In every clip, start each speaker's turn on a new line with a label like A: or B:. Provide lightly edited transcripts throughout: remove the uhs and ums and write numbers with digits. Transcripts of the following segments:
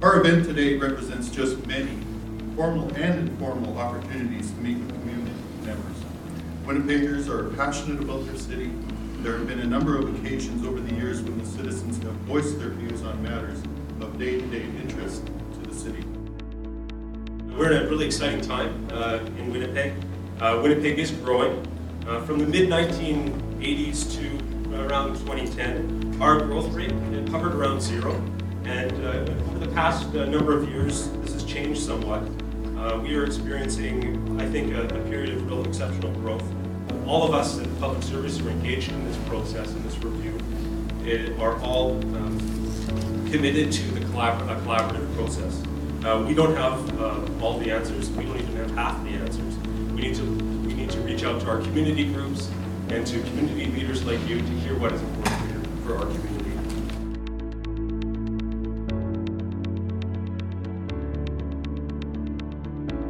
A: Our event today represents just many formal and informal opportunities to meet with community members. Winnipeggers are passionate about their city. There have been a number of occasions over the years when the citizens have voiced their views on matters of day-to-day interest to the city.
B: We're in a really exciting time in Winnipeg. Winnipeg is growing. From the mid-1980s to around 2010, our growth rate hovered around zero. And over the past number of years, this has changed somewhat. We are experiencing, I think, a period of real exceptional growth. All of us in public service who are engaged in this process, in this review, are all committed to the collaborative process. We don't have all the answers. We don't even have half the answers. We need to reach out to our community groups and to community leaders like you to hear what is important for our community.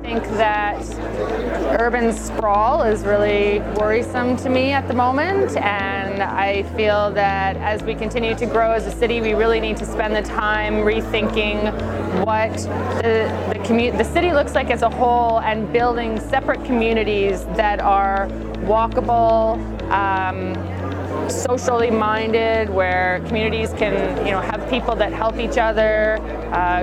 C: I think that urban sprawl is really worrisome to me at the moment, and I feel that as we continue to grow as a city, we really need to spend the time rethinking what the city looks like as a whole and building separate communities that are walkable, socially minded, where communities can, have people that help each other,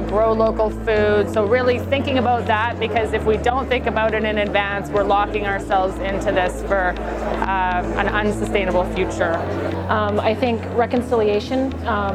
C: grow local food. So really thinking about that, because if we don't think about it in advance, we're locking ourselves into this for an unsustainable future.
D: I think reconciliation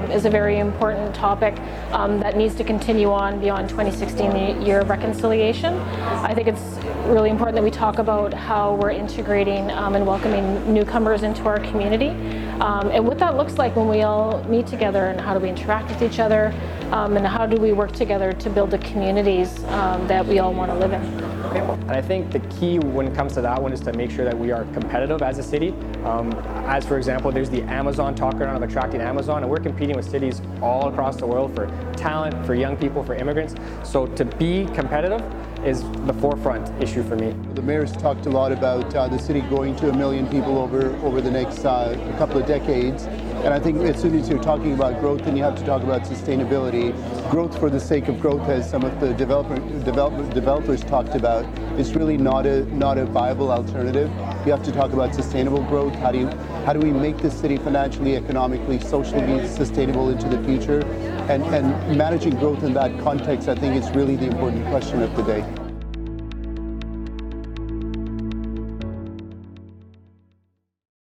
D: is a very important topic that needs to continue on beyond 2016, the year of reconciliation. I think it's really important that we talk about how we're integrating and welcoming newcomers into our community, and what that looks like when we all meet together, and how do we interact with each other, and how do we work together to build the communities that we all want to live in.
E: And I think the key when it comes to that one is to make sure that we are competitive as a city. As for example, there's the Amazon talk around of attracting Amazon, and we're competing with cities all across the world for talent, for young people, for immigrants. So to be competitive is the forefront issue for me.
F: The mayor's talked a lot about the city growing to 1 million people over the next couple of decades. And I think as soon as you're talking about growth, then you have to talk about sustainability. Growth for the sake of growth, as some of the developers talked about, is really not a viable alternative. You have to talk about sustainable growth. How do we make this city financially, economically, socially sustainable into the future? And managing growth in that context, I think, is really the important question of the day.